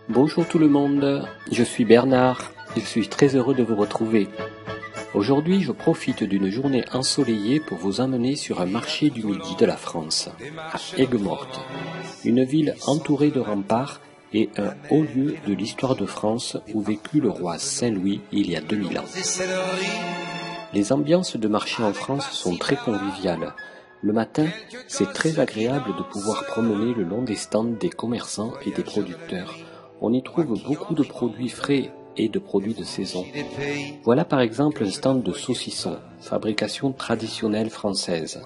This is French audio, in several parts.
Bonjour tout le monde, je suis Bernard, je suis très heureux de vous retrouver. Aujourd'hui, je profite d'une journée ensoleillée pour vous emmener sur un marché du midi de la France, à Aigues-Mortes, une ville entourée de remparts et un haut lieu de l'histoire de France où vécut le roi Saint-Louis il y a 2000 ans. Les ambiances de marché en France sont très conviviales. Le matin, c'est très agréable de pouvoir promener le long des stands des commerçants et des producteurs. On y trouve beaucoup de produits frais et de produits de saison. Voilà par exemple un stand de saucissons, fabrication traditionnelle française.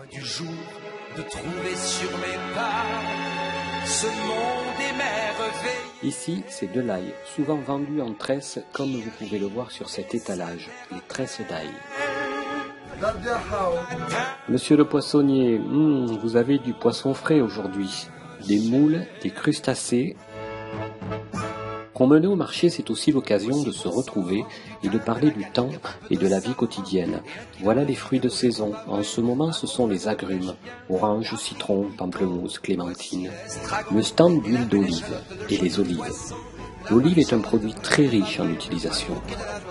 Ici, c'est de l'ail, souvent vendu en tresse, comme vous pouvez le voir sur cet étalage, les tresses d'ail. Monsieur le poissonnier, vous avez du poisson frais aujourd'hui, des moules, des crustacés. Promener au marché, c'est aussi l'occasion de se retrouver et de parler du temps et de la vie quotidienne. Voilà les fruits de saison. En ce moment, ce sont les agrumes, oranges, citrons, pamplemousse, clémentine. Le stand d'huile d'olive et les olives. L'olive est un produit très riche en utilisation.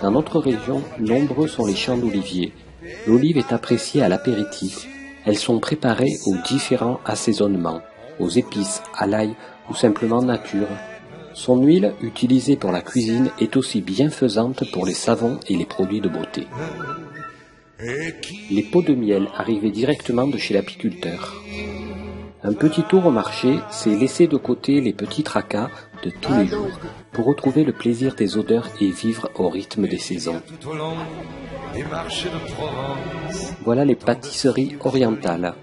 Dans notre région, nombreux sont les champs d'oliviers. L'olive est appréciée à l'apéritif. Elles sont préparées aux différents assaisonnements, aux épices, à l'ail ou simplement nature. Son huile, utilisée pour la cuisine, est aussi bienfaisante pour les savons et les produits de beauté. Les pots de miel arrivaient directement de chez l'apiculteur. Un petit tour au marché, c'est laisser de côté les petits tracas de tous les jours pour retrouver le plaisir des odeurs et vivre au rythme des saisons. Voilà les pâtisseries orientales.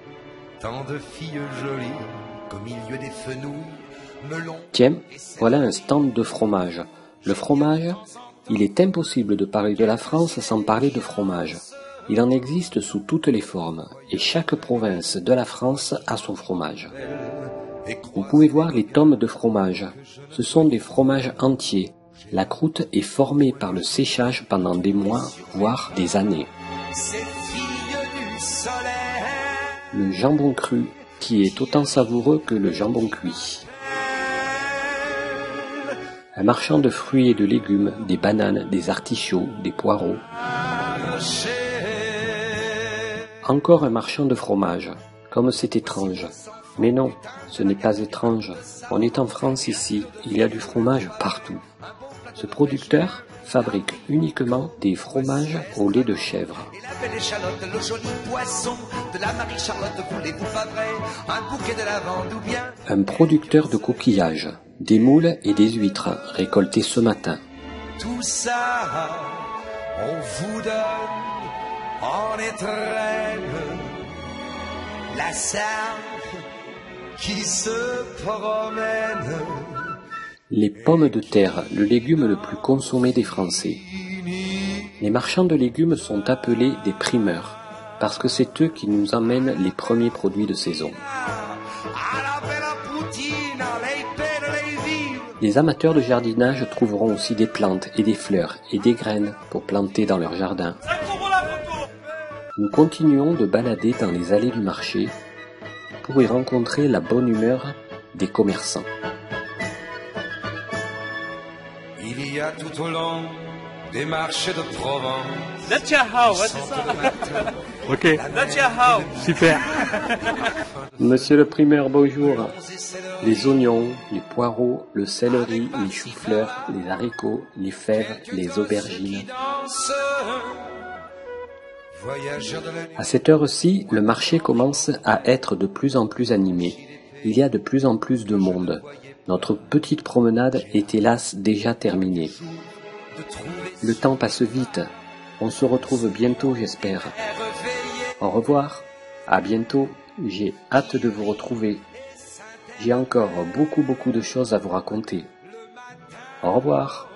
Tiens, voilà un stand de fromage. Le fromage, il est impossible de parler de la France sans parler de fromage. Il en existe sous toutes les formes, et chaque province de la France a son fromage. Vous pouvez voir les tomes de fromage. Ce sont des fromages entiers. La croûte est formée par le séchage pendant des mois, voire des années. Le jambon cru, qui est autant savoureux que le jambon cuit. Un marchand de fruits et de légumes, des bananes, des artichauts, des poireaux. Encore un marchand de fromage. Comme c'est étrange. Mais non, ce n'est pas étrange. On est en France ici, il y a du fromage partout. Ce producteur fabrique uniquement des fromages au lait de chèvre. Un producteur de coquillages, des moules et des huîtres récoltés ce matin. Tout ça, on vous donne en étrennes la salle qui se promène. Les pommes de terre, le légume le plus consommé des Français. Les marchands de légumes sont appelés des primeurs, parce que c'est eux qui nous emmènent les premiers produits de saison. Les amateurs de jardinage trouveront aussi des plantes et des fleurs et des graines pour planter dans leur jardin. Nous continuons de balader dans les allées du marché pour y rencontrer la bonne humeur des commerçants. Il y a tout au long des marchés de Provence. C'est ça. Ok. Super. Monsieur le primeur, bonjour. Les oignons, les poireaux, le céleri, les choux-fleurs, les haricots, les fèves, les aubergines. À cette heure-ci, le marché commence à être de plus en plus animé. Il y a de plus en plus de monde. Notre petite promenade est hélas déjà terminée. Le temps passe vite. On se retrouve bientôt, j'espère. Au revoir. À bientôt. J'ai hâte de vous retrouver. J'ai encore beaucoup de choses à vous raconter. Au revoir.